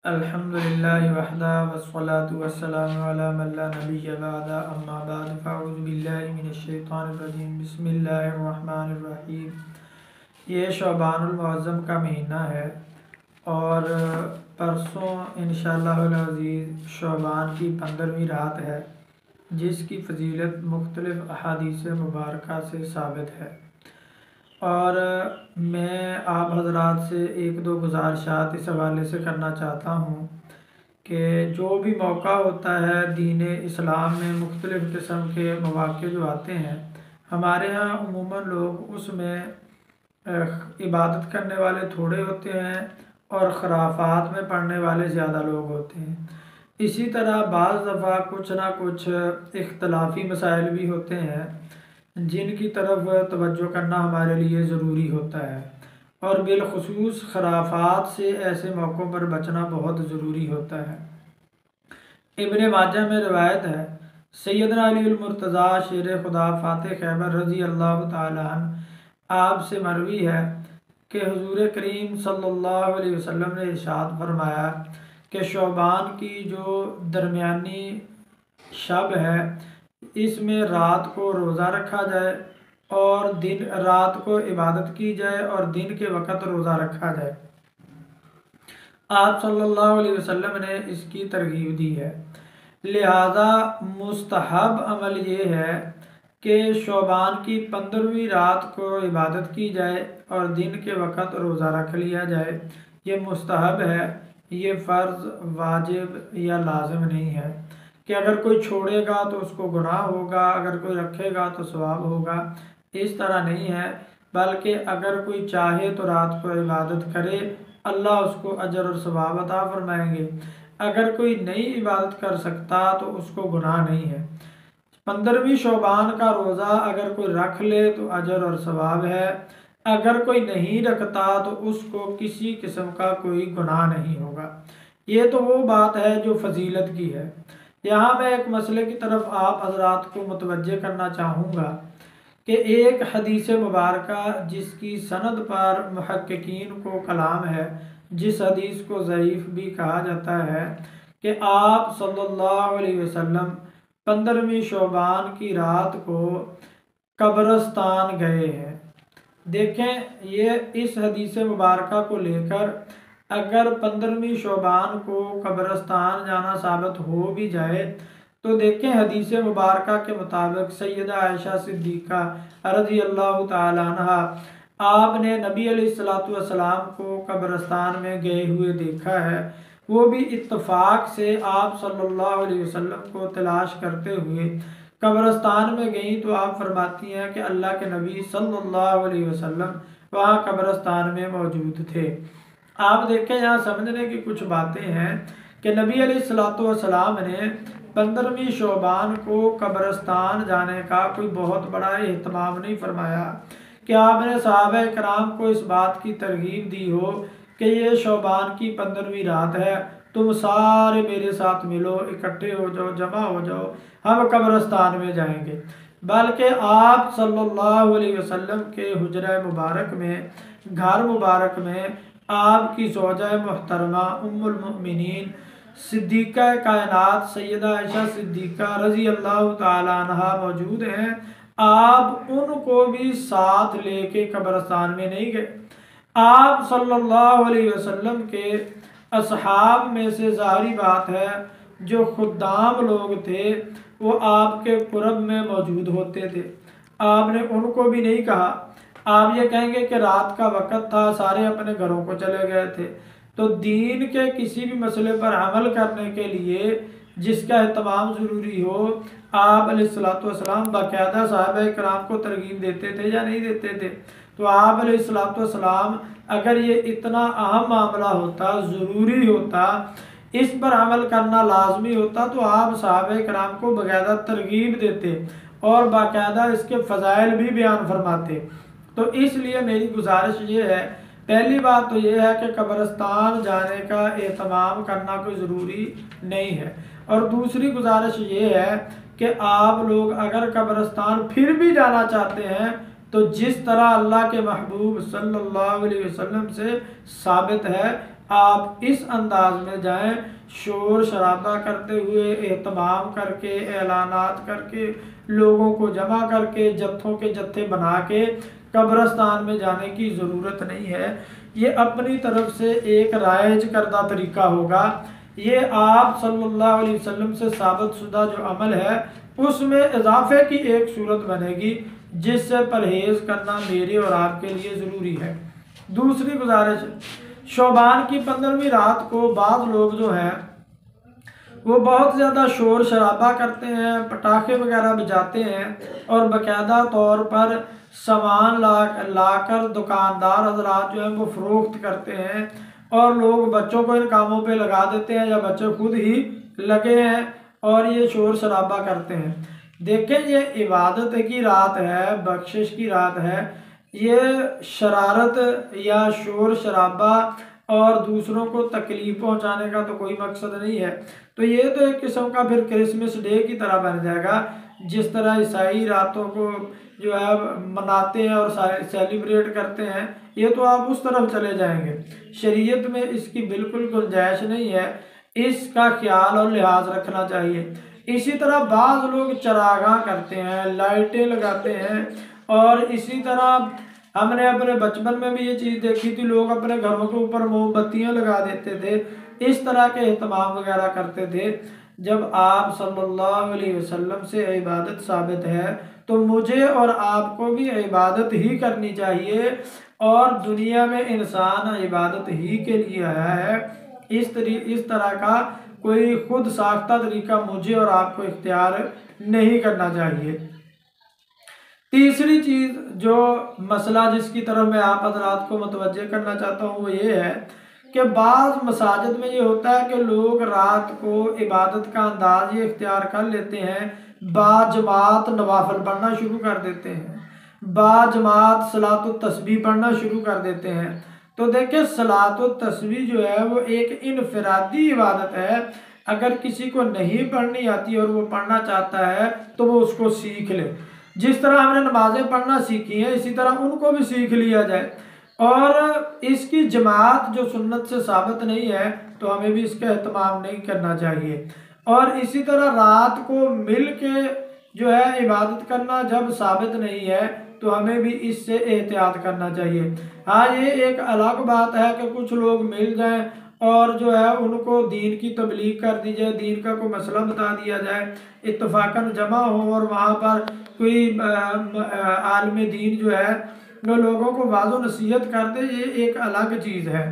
الحمدللہ وحدہ والصلاة والسلام علی من لا نبی بعد اما بعد فاعوذ باللہ من الشیطان الرجیم بسم اللہ الرحمن الرحیم۔ یہ شعبان المعظم کا مہینہ ہے اور پرسوں انشاءاللہ العزیز شعبان کی 15ویں رات ہے، جس کی فضیلت مختلف احادیث مبارکہ سے ثابت ہے۔ اور میں آپ حضرات سے ایک دو گزارشات اس حوالے سے کرنا چاہتا ہوں کہ جو بھی موقع ہوتا ہے دین اسلام میں مختلف قسم کے مواقع جو آتے ہیں، ہمارے ہاں عموماً لوگ اس میں عبادت کرنے والے تھوڑے ہوتے ہیں اور خرافات میں پڑھنے والے زیادہ لوگ ہوتے ہیں۔ اسی طرح بعض دفعہ کچھ نہ کچھ اختلافی مسائل بھی ہوتے ہیں جن کی طرف توجہ کرنا ہمارے لیے ضروری ہوتا ہے، اور بالخصوص خرافات سے ایسے موقعوں پر بچنا بہت ضروری ہوتا ہے۔ ابن ماجہ میں روایت ہے، سیدنا علی المرتضیٰ شیر خدا فاتح خیبر رضی اللہ تعالیٰ عنہ آپ سے مروی ہے کہ حضور کریم صلی اللہ علیہ وسلم نے ارشاد فرمایا کہ شعبان کی جو درمیانی شب ہے، اس میں رات کو روزہ رکھا جائے اور رات کو عبادت کی جائے اور دن کے وقت روزہ رکھا جائے۔ آپ صلی اللہ علیہ وسلم نے اس کی ترغیب دی ہے، لہذا مستحب عمل یہ ہے کہ شعبان کی 15ویں رات کو عبادت کی جائے اور دن کے وقت روزہ رکھ لیا جائے۔ یہ مستحب ہے، یہ فرض واجب یا لازم نہیں ہے کہ اگر کوئی چھوڑے گا تو اس کو گناہ ہوگا، اگر کوئی رکھے گا تو ثواب ہوگا، اس طرح نہیں ہے، بلکہ اگر کوئی چاہے تو رات کو عبادت کرے، اللہ اس کو اجر اور ثواب عطا فرمائیں گے۔ اگر کوئی نہیں عبادت کر سکتا تو اس کو گناہ نہیں ہے۔ 15ویں شعبان کا روزہ اگر کوئی رکھ لے تو اجر اور ثواب ہے، اگر کوئی نہیں رکھتا تو اس کو کسی قسم کا کوئی گناہ نہیں ہوگا۔ یہ تو وہ بات ہے جو فضیلت کی ہے۔ یہاں میں ایک مسئلے کی طرف آپ حضرات کو متوجہ کرنا چاہوں گا کہ ایک حدیث مبارکہ جس کی سند پر محققین کو کلام ہے، جس حدیث کو ضعیف بھی کہا جاتا ہے، کہ آپ صلی اللہ علیہ وسلم 15ویں شعبان کی رات کو قبرستان گئے ہیں۔ دیکھیں، یہ اس حدیث مبارکہ کو لے کر اگر 15ویں شعبان کو قبرستان جانا ثابت ہو بھی جائے تو دیکھیں حدیث مبارکہ کے مطابق سیدہ عائشہ صدیقہ رضی اللہ تعالیٰ عنہ آپ نے نبی علیہ السلام کو قبرستان میں گئے ہوئے دیکھا ہے، وہ بھی اتفاق سے آپ صلی اللہ علیہ وسلم کو تلاش کرتے ہوئے قبرستان میں گئیں تو آپ فرماتی ہیں کہ اللہ کے نبی صلی اللہ علیہ وسلم وہاں قبرستان میں موجود تھے۔ آپ دیکھیں، یہاں سمجھنے کی کچھ باتیں ہیں کہ نبی علیہ السلام نے 15ویں شعبان کو قبرستان جانے کا کوئی بہت بڑا اہتمام نہیں فرمایا کہ آپ نے صحابہ کرام کو اس بات کی ترغیب دی ہو کہ یہ شعبان کی 15ویں رات ہے، تم سارے میرے ساتھ ملو، اکٹھے ہو جاؤ، جمع ہو جاؤ، ہم قبرستان میں جائیں گے۔ بلکہ آپ صلی اللہ علیہ وسلم کے حجرہ مبارک میں، گھر مبارک میں آپ کی زوجہ محترمہ ام المؤمنین صدیقہ کائنات سیدہ عائشہ صدیقہ رضی اللہ تعالیٰ عنہ موجود ہیں۔ آپ ان کو بھی ساتھ لے کے قبرستان میں نہیں گئے۔ آپ صلی اللہ علیہ وسلم کے اصحاب میں سے ظاہری بات ہے جو خدام لوگ تھے وہ آپ کے قرب میں موجود ہوتے تھے، آپ نے ان کو بھی نہیں کہا۔ آپ یہ کہیں گے کہ رات کا وقت تھا، سارے اپنے گھروں کو چلے گئے تھے، تو دین کے کسی بھی مسئلے پر عمل کرنے کے لیے جس کا اہتمام ضروری ہو، آپ علیہ السلام باقاعدہ صحابہ کرام کو ترغیب دیتے تھے یا نہیں دیتے تھے؟ تو آپ علیہ السلام اگر یہ اتنا اہم معاملہ ہوتا، ضروری ہوتا، اس پر عمل کرنا لازمی ہوتا، تو آپ صحابہ کرام کو باقاعدہ ترغیب دیتے اور باقاعدہ اس کے فضائل بھی بیان فرماتے۔ تو اس لیے میری گزارش یہ ہے، پہلی بات تو یہ ہے کہ قبرستان جانے کا اہتمام کرنا کوئی ضروری نہیں ہے، اور دوسری گزارش یہ ہے کہ آپ لوگ اگر قبرستان پھر بھی جانا چاہتے ہیں تو جس طرح اللہ کے محبوب صلی اللہ علیہ وسلم سے ثابت ہے، آپ اس انداز میں جائیں، شور شرابہ کرتے ہوئے، اہتمام کر کے، اعلانات کر کے، لوگوں کو جمع کر کے، جتھوں کے جتھے بنا کے قبرستان میں جانے کی ضرورت نہیں ہے۔ یہ اپنی طرف سے ایک رائج کردہ طریقہ ہوگا، یہ آپ صلی اللہ علیہ وسلم سے ثابت شدہ جو عمل ہے اس میں اضافے کی ایک صورت بنے گی، جس سے پرہیز کرنا میرے اور آپ کے لیے ضروری ہے۔ دوسری گزارش، شعبان کی 15ویں رات کو بعض لوگ جو ہیں وہ بہت زیادہ شور شرابہ کرتے ہیں، پٹاخے وغیرہ بجاتے ہیں، اور باقاعدہ طور پر سامان لا کر دکاندار حضرات جو ہیں وہ فروخت کرتے ہیں، اور لوگ بچوں کو ان کاموں پہ لگا دیتے ہیں یا بچے خود ہی لگے ہیں اور یہ شور شرابہ کرتے ہیں۔ دیکھیں، یہ عبادت کی رات ہے، بخشش کی رات ہے، یہ شرارت یا شور شرابہ اور دوسروں کو تکلیف پہنچانے کا تو کوئی مقصد نہیں ہے۔ تو یہ تو ایک قسم کا پھر کرسمس ڈے کی طرح بن جائے گا، جس طرح عیسائی راتوں کو جو ہے مناتے ہیں اور سیلیبریٹ کرتے ہیں، یہ تو آپ اس طرف چلے جائیں گے۔ شریعت میں اس کی بالکل گنجائش نہیں ہے، اس کا خیال اور لحاظ رکھنا چاہیے۔ اسی طرح بعض لوگ چراغاں کرتے ہیں، لائٹیں لگاتے ہیں، اور اسی طرح ہم نے اپنے بچپن میں بھی یہ چیز دیکھی تھی، لوگ اپنے گھروں کے اوپر موم بتیاں لگا دیتے تھے، اس طرح کے اہتمام وغیرہ کرتے تھے۔ جب آپ صلی اللہ علیہ وسلم سے عبادت ثابت ہے تو مجھے اور آپ کو بھی عبادت ہی کرنی چاہیے، اور دنیا میں انسان عبادت ہی کے لیے آیا ہے۔ اس طرح کا کوئی خود ساختہ طریقہ مجھے اور آپ کو اختیار نہیں کرنا چاہیے۔ تیسری چیز جو مسئلہ جس کی طرف میں آپ حضرات کو متوجہ کرنا چاہتا ہوں وہ یہ ہے کہ بعض مساجد میں یہ ہوتا ہے کہ لوگ رات کو عبادت کا انداز یہ اختیار کر لیتے ہیں، باجماعت نوافل پڑھنا شروع کر دیتے ہیں، باجماعت صلاۃ التسبیح پڑھنا شروع کر دیتے ہیں۔ تو دیکھیں، صلاۃ التسبیح جو ہے وہ ایک انفرادی عبادت ہے، اگر کسی کو نہیں پڑھنی آتی اور وہ پڑھنا چاہتا ہے تو وہ اس کو سیکھ لے۔ جس طرح ہم نے نمازیں پڑھنا سیکھی ہیں، اسی طرح ان کو بھی سیکھ لیا جائے، اور اس کی جماعت جو سنت سے ثابت نہیں ہے تو ہمیں بھی اس کا اہتمام نہیں کرنا چاہیے۔ اور اسی طرح رات کو مل کے جو ہے عبادت کرنا جب ثابت نہیں ہے تو ہمیں بھی اس سے احتیاط کرنا چاہیے۔ ہاں، یہ ایک الگ بات ہے کہ کچھ لوگ مل جائیں اور جو ہے ان کو دین کی تبلیغ کر دی جائے، دین کا کوئی مسئلہ بتا دیا جائے، اتفاقاً جمع ہو اور وہاں پر کوئی عالم دین جو ہے وہ لوگوں کو واضح و نصیحت کر دے، یہ ایک الگ چیز ہے۔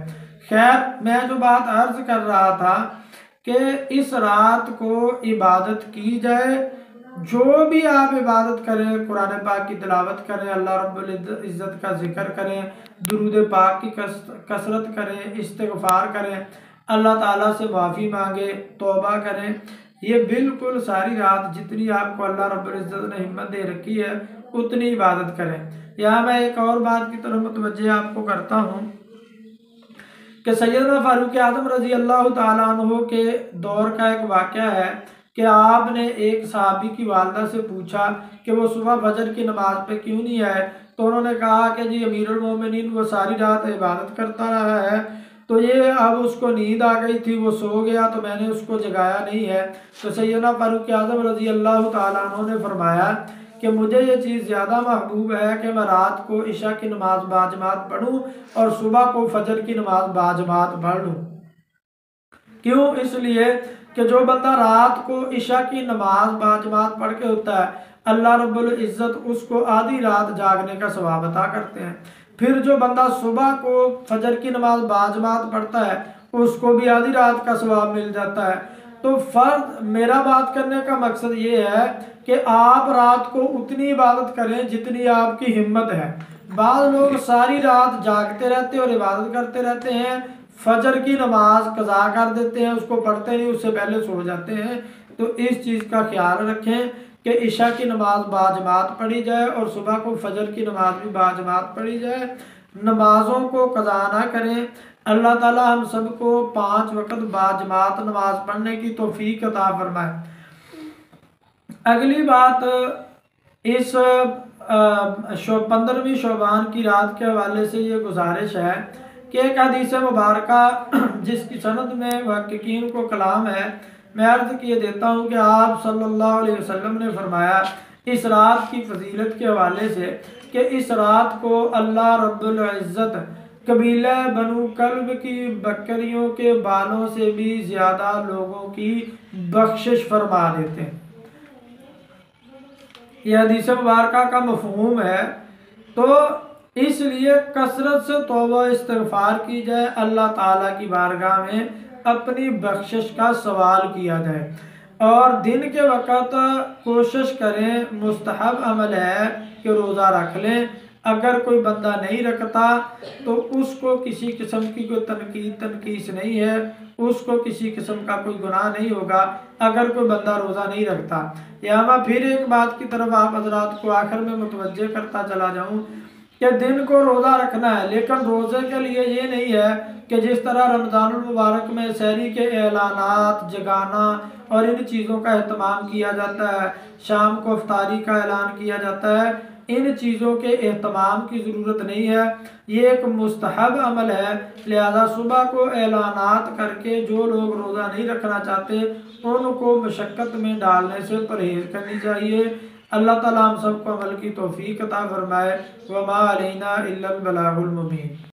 خیر، میں جو بات عرض کر رہا تھا کہ اس رات کو عبادت کی جائے، جو بھی آپ عبادت کریں، قرآن پاک کی تلاوت کریں، اللہ رب العزت کا ذکر کریں، درود پاک کی کثرت کریں، استغفار کریں، اللہ تعالیٰ سے معافی مانگیں، توبہ کریں، یہ بالکل ساری رات جتنی آپ کو اللہ رب العزت نے ہمت دے رکھی ہے اتنی عبادت کریں۔ یہاں میں ایک اور بات کی طرف متوجہ آپ کو کرتا ہوں کہ سیدنا فاروق اعظم رضی اللہ تعالیٰ عنہ کے دور کا ایک واقعہ ہے کہ آپ نے ایک صحابی کی والدہ سے پوچھا کہ وہ صبح فجر کی نماز پہ کیوں نہیں آئے، تو انہوں نے کہا کہ جی امیر المومنین وہ ساری رات عبادت کرتا رہا ہے، تو یہ اب اس کو نیند آ گئی تھی، وہ سو گیا تو میں نے اس کو جگایا نہیں ہے۔ تو سیدنا فاروق اعظم رضی اللہ تعالیٰ عنہ نے فرمایا کہ مجھے یہ چیز زیادہ محبوب ہے کہ میں رات کو عشاء کی نماز باجماعت پڑھوں اور صبح کو فجر کی نماز باجماعت پڑھ لوں۔ کیوں؟ اس لیے کہ جو بندہ رات کو عشاء کی نماز باجماعت پڑھ کے ہوتا ہے، اللہ رب العزت اس کو آدھی رات جاگنے کا ثواب عطا کرتے ہیں۔ پھر جو بندہ صبح کو فجر کی نماز باجماعت پڑھتا ہے اس کو بھی آدھی رات کا ثواب مل جاتا ہے۔ تو فرض میرا بات کرنے کا مقصد یہ ہے کہ آپ رات کو اتنی عبادت کریں جتنی آپ کی ہمت ہے۔ بعض لوگ ساری رات جاگتے رہتے اور عبادت کرتے رہتے ہیں، فجر کی نماز قضا کر دیتے ہیں، اس کو پڑھتے نہیں، اس سے پہلے سو جاتے ہیں۔ تو اس چیز کا خیال رکھیں کہ عشاء کی نماز باجماعت پڑھی جائے اور صبح کو فجر کی نماز بھی باجماعت پڑھی جائے، نمازوں کو قضا نہ کریں۔ اللہ تعالی ہم سب کو 5 وقت باجماعت نماز پڑھنے کی توفیق عطا فرمائے۔ اگلی بات اس 15ویں شعبان کی رات کے حوالے سے یہ گزارش ہے کہ ایک حدیث مبارکہ جس کی سند میں محققین کو کلام ہے، میں عرض کیے دیتا ہوں کہ آپ صلی اللہ علیہ وسلم نے فرمایا اس رات کی فضیلت کے حوالے سے کہ اس رات کو اللہ رب العزت قبیلہ بنو کلب کی بکریوں کے بالوں سے بھی زیادہ لوگوں کی بخشش فرما دیتے ہیں۔ یہ حدیث مبارکہ کا مفہوم ہے، تو اس لیے کثرت سے توبہ استغفار کی جائے، اللہ تعالیٰ کی بارگاہ میں اپنی بخشش کا سوال کیا جائے، اور دن کے وقت کوشش کریں، مستحب عمل ہے کہ روزہ رکھ لیں۔ اگر کوئی بندہ نہیں رکھتا تو اس کو کسی قسم کی کوئی تنقیص نہیں ہے، اس کو کسی قسم کا کوئی گناہ نہیں ہوگا اگر کوئی بندہ روزہ نہیں رکھتا۔ یہاں میں پھر ایک بات کی طرف آپ حضرات کو آخر میں متوجہ کرتا چلا جاؤں کہ دن کو روزہ رکھنا ہے، لیکن روزے کے لیے یہ نہیں ہے کہ جس طرح رمضان المبارک میں سحری کے اعلانات، جگانا اور ان چیزوں کا اہتمام کیا جاتا ہے، شام کو افطاری کا اعلان کیا جاتا ہے، ان چیزوں کے اہتمام کی ضرورت نہیں ہے، یہ ایک مستحب عمل ہے۔ لہذا صبح کو اعلانات کر کے جو لوگ روزہ نہیں رکھنا چاہتے ان کو مشقت میں ڈالنے سے پرہیز کرنی چاہیے۔ اللہ تعالیٰ ہم سب کو عمل کی توفیق عطا فرمائے۔ وما علینا الا البلاغ المبین۔